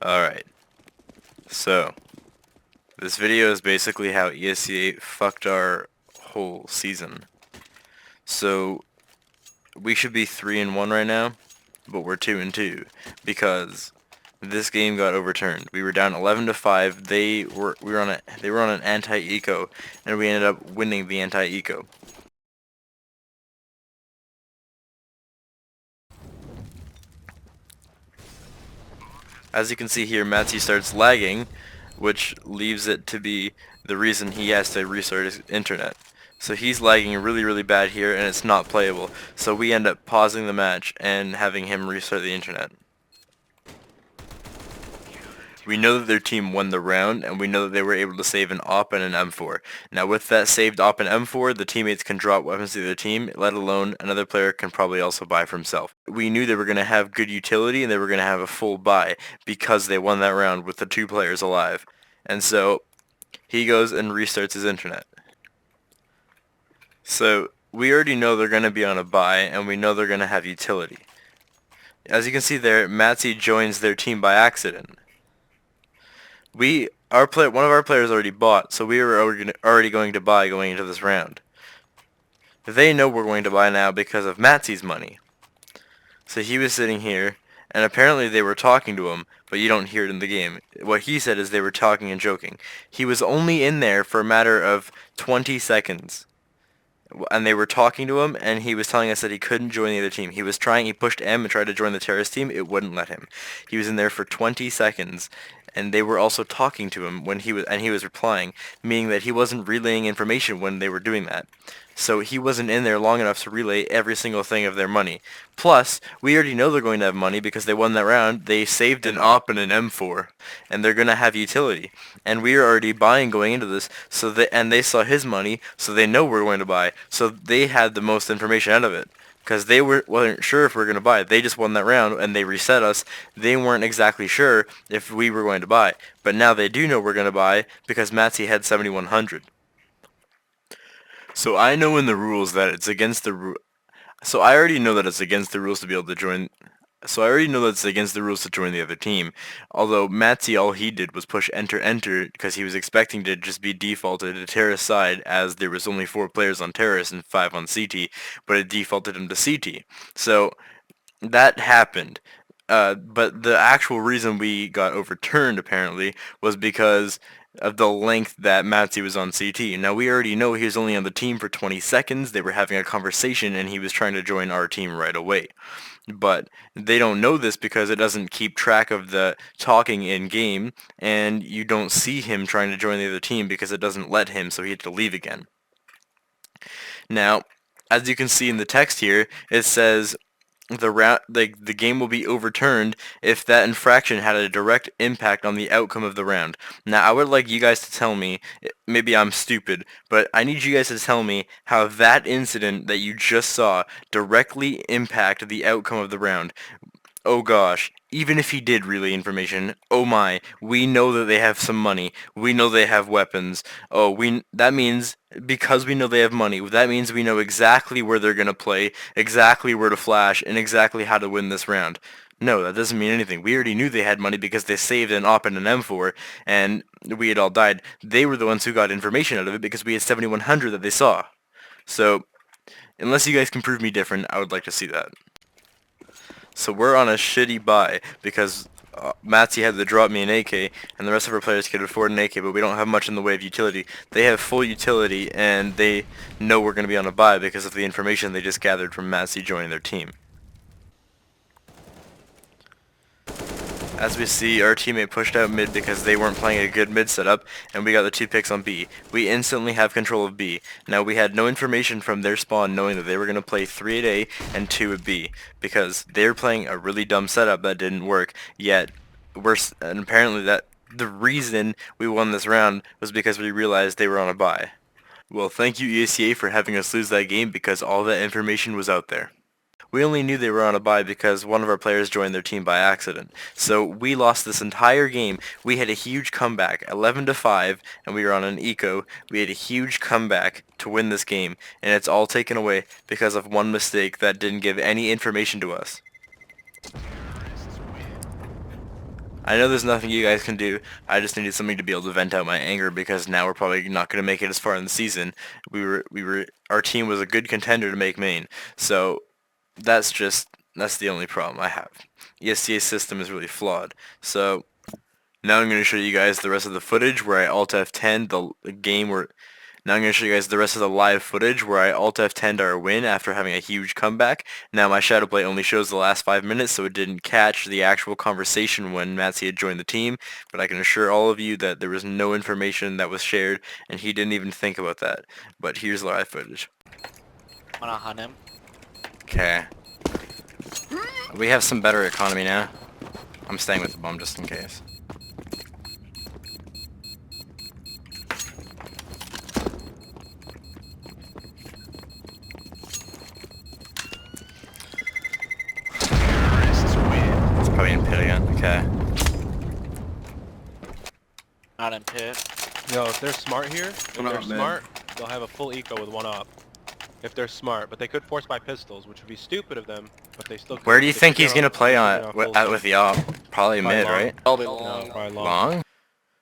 Alright, so this video is basically how esea fucked our whole season. So we should be 3-1 right now, but we're 2-2 because this game got overturned. We were down 11-5. They were on an anti-eco, and we ended up winning the anti-eco. As you can see here, Matthew starts lagging, which leaves it to be the reason he has to restart his internet. So he's lagging really bad here, and it's not playable. So we end up pausing the match and having him restart the internet. We know that their team won the round, and we know that they were able to save an AWP and an M4. Now with that saved AWP and M4, the teammates can drop weapons to their team, let alone another player can probably also buy for himself. We knew they were going to have good utility and they were going to have a full buy because they won that round with the 2 players alive. And so he goes and restarts his internet. So we already know they're going to be on a buy, and we know they're going to have utility. As you can see there, Matsy joins their team by accident. One of our players already bought, so we were already going to buy going into this round. They know we're going to buy now because of Matsy's money. So he was sitting here, and apparently they were talking to him, but you don't hear it in the game. What he said is they were talking and joking. He was only in there for a matter of 20 seconds. And they were talking to him, and he was telling us that he couldn't join the other team. He pushed M and tried to join the terrorist team. It wouldn't let him. He was in there for 20 seconds, and they were also talking to him when he was replying, meaning that he wasn't relaying information when they were doing that. So he wasn't in there long enough to relay every single thing of their money. Plus, we already know they're going to have money because they won that round. They saved an AWP and an M4, and they're going to have utility. And we are already buying going into this, and they saw his money, so they know we're going to buy. So they had the most information out of it. Because they weren't sure if we were going to buy. They just won that round, and they reset us. They weren't exactly sure if we were going to buy. But now they do know we're going to buy because Matsy had 7,100. So I know in the rules that it's against the So I already know that it's against the rules to be able to join. So I already know that it's against the rules to join the other team. Although Matsy, all he did was push enter because he was expecting to just be defaulted to terrorist side, as there was only 4 players on terrorist and 5 on CT, but it defaulted him to CT. So that happened. But the actual reason we got overturned apparently was because of the length that Matsy was on CT. Now we already know he was only on the team for 20 seconds. They were having a conversation and he was trying to join our team right away. But they don't know this because it doesn't keep track of the talking in game, and you don't see him trying to join the other team because it doesn't let him, so he had to leave again. Now, as you can see in the text here, it says the game will be overturned if that infraction had a direct impact on the outcome of the round. Now, I would like you guys to tell me, maybe I'm stupid, but I need you guys to tell me how that incident that you just saw directly impacted the outcome of the round. Oh gosh, even if he did relay information, oh my, we know that they have some money. We know they have weapons. That means because we know they have money, that means we know exactly where they're going to play, exactly where to flash, and exactly how to win this round. No, that doesn't mean anything. We already knew they had money because they saved an AWP and an M4, and we had all died. They were the ones who got information out of it because we had 7,100 that they saw. So, unless you guys can prove me different, I would like to see that. So we're on a shitty buy because Matsy had to drop me an AK, and the rest of our players could afford an AK, but we don't have much in the way of utility. They have full utility, and they know we're going to be on a buy because of the information they just gathered from Matsy joining their team. As we see, our teammate pushed out mid because they weren't playing a good mid setup, and we got the 2 picks on B. We instantly have control of B. Now, we had no information from their spawn knowing that they were going to play 3 at A and 2 at B, because they were playing a really dumb setup that didn't work, yet, and apparently that the reason we won this round was because we realized they were on a buy. Well, thank you esea for having us lose that game because all that information was out there. We only knew they were on a bye because one of our players joined their team by accident. So we lost this entire game. We had a huge comeback, 11-5, and we were on an eco. We had a huge comeback to win this game, and it's all taken away because of one mistake that didn't give any information to us. I know there's nothing you guys can do. I just needed something to be able to vent out my anger because now we're probably not going to make it as far in the season. Our team was a good contender to make main. So that's the only problem I have. ESCA's system is really flawed. So now I'm going to show you guys the rest of the footage where I Alt F10 the game where now I'm going to show you guys the rest of the live footage where I Alt F10'd our win after having a huge comeback. Now my shadow play only shows the last 5 minutes, so it didn't catch the actual conversation when Matsy had joined the team, but I can assure all of you that there was no information that was shared, and he didn't even think about that. But here's live footage. Wanna hunt him? Okay. We have some better economy now. I'm staying with the bomb just in case. It's probably in pit again. Okay. Not in pit. Yo, if they're smart here, they'll have a full eco with one op. If they're smart, but they could force by pistols, which would be stupid of them, but they still could. Where do you think he's gonna play on with the op? Probably mid, long. right? Probably No, long. probably long. Long?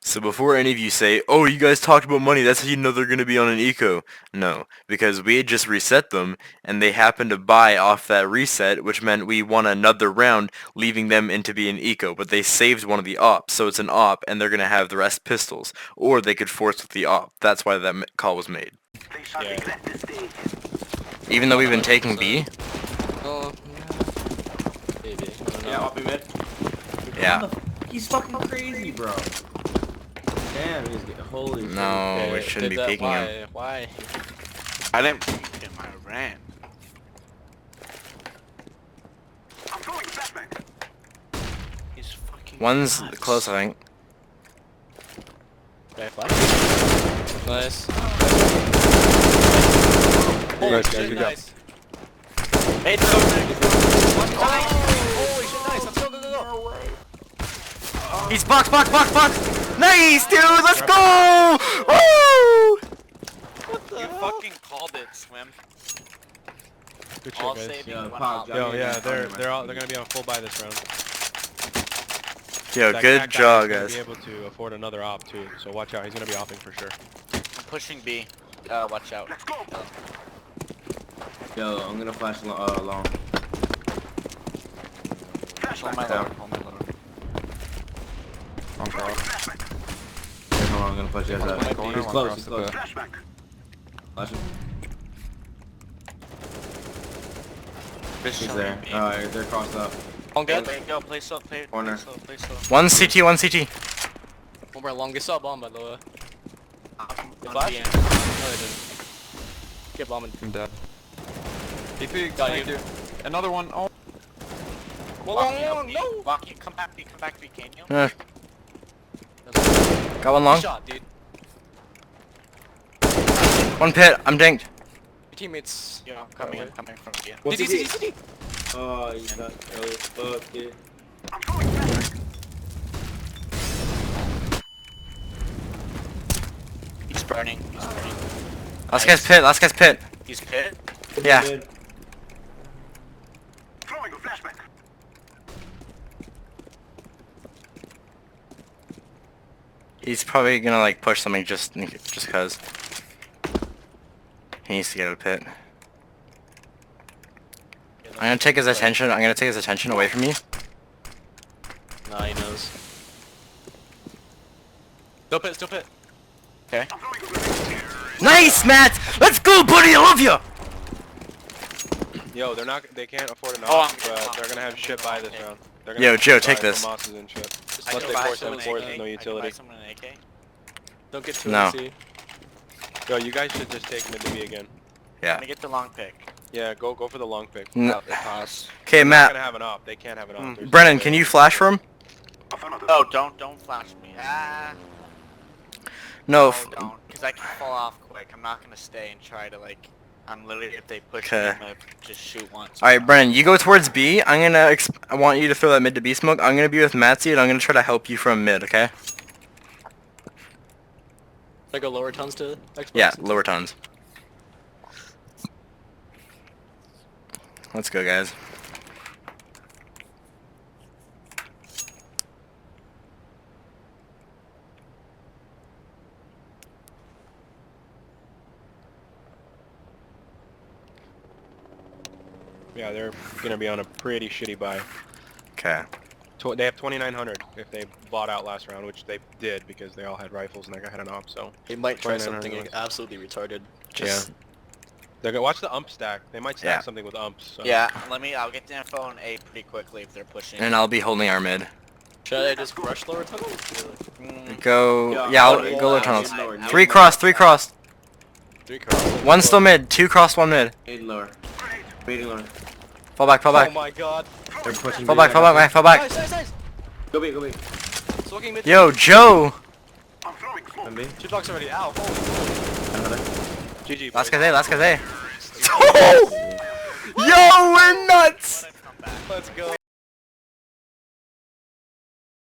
So before any of you say, oh, you guys talked about money, that's how you know they're going to be on an eco. No, because we had just reset them, and they happened to buy off that reset, which meant we won another round, leaving them into be an eco. But they saved one of the ops, so it's an op, and they're going to have the rest pistols. Or they could force with the op. That's why that call was made. Yeah. Even though we've been taking B? Oh, maybe. Yeah, I'll be mid. Yeah. He's fucking crazy, bro. Damn, he's getting holy shit. No, we shouldn't be peeking him. Why? I didn't peek him, I ran. He's fucking One's nuts. close, I think. Okay, flash. Nice. Holy Right, shit, guys, nice. Hey, no. Holy shit, nice. Let's go, go, go, go. He's box! Nice, dude! Let's go! Woo! You fucking called it, Swim. Good shit, All guys. saving Yo, one Pog, op. Johnny, Yo, yeah, they're they're gonna be on full buy this round. Yo, That good cat guy job, is gonna guys. be able to afford another op too, so watch out. He's gonna be opping for sure. I'm pushing B. Watch out. Yo, I'm gonna flash long. Hold my lower, hold my lower. Yeah, hold on, I'm gonna flash you guys out. Corner, He's one close, across he's the close. pit. Flash him. Fish He's showing there. B. Alright, they're crossed up. Long dead. Go, play slow, play Corner. slow, play slow. One CT, one CT. One more longest up bomb, by the way. Good Flash? DM. No, they didn't. Get bombing. I'm dead. DP, Got thank you. you. Another one. Oh, Long, no! Walkie, come back, B, can you? Got one long. Shot, dude. One pit. I'm dinked. Your teammates. Yo, I'm coming from B. Did he? Oh, he's not early as fuck, dude. He's burning, Last guy's pit. Last guy's pit. He's pit. Yeah. Good. He's probably gonna like push something just cause. He needs to get out of the pit. I'm gonna take his attention. I'm gonna take his attention away from you. Nah, he knows. Still pit, still pit. Okay. Nice, Matt. Let's go, buddy. I love you. Yo, they can't afford an Oh, op, I'm but they're gonna have shit buy this round. They're gonna Yo, have Joe, shit take buy this. from Mosses and shit. I Unless can they buy force someone them force an with no AK. I can buy utility. someone an AK. Don't get too No. easy. Yo, you guys should just take mid to B again. I'm Yeah. gonna get the long pick. Yeah, go for the long pick. No. Pass. Okay, They're not Matt. gonna have an op. They can't have an op. There's Brennan, no can way. you flash for him? No, don't flash me. Ah. No. No, don't. Because I can fall off quick. I'm not gonna stay and try to like. I'm literally, if they push me, Okay. I'm gonna just shoot once. All right, Brennan, you go towards B. I'm gonna. I want you to throw that mid to B smoke. I'm gonna be with Matsy, and I'm gonna try to help you from mid. Okay? Should I go lower tons to Xbox? Yeah, lower tons. Let's go, guys. Yeah, they're gonna be on a pretty shitty buy. Okay. They have 2,900 if they bought out last round, which they did because they all had rifles and that guy had an op. So He might try 2900 something was- absolutely retarded. Just, they're gonna watch the ump stack. They might stack Yeah. something with umps. So. Yeah, I'll get the info on A pretty quickly if they're pushing. and I'll be holding our mid. Should I just rush lower tunnel? Go. Yeah, I'll go lower tunnels. Lower, I- 3 cross, 3 cross. 3 cross. 1 still mid. 2 cross, 1 mid. Eight lower. Waiting lower. Fall back, fall Oh back. my god. They're pushing. Fall B, back, I fall got back, fall back. Nice. Go B, go B. Smoking mid. Yo, Joe. On B. 2 blocks already. Ow. Holy. Another. GG. Last boys. guy, last guy. Yo, we're nuts. Come back. Let's go.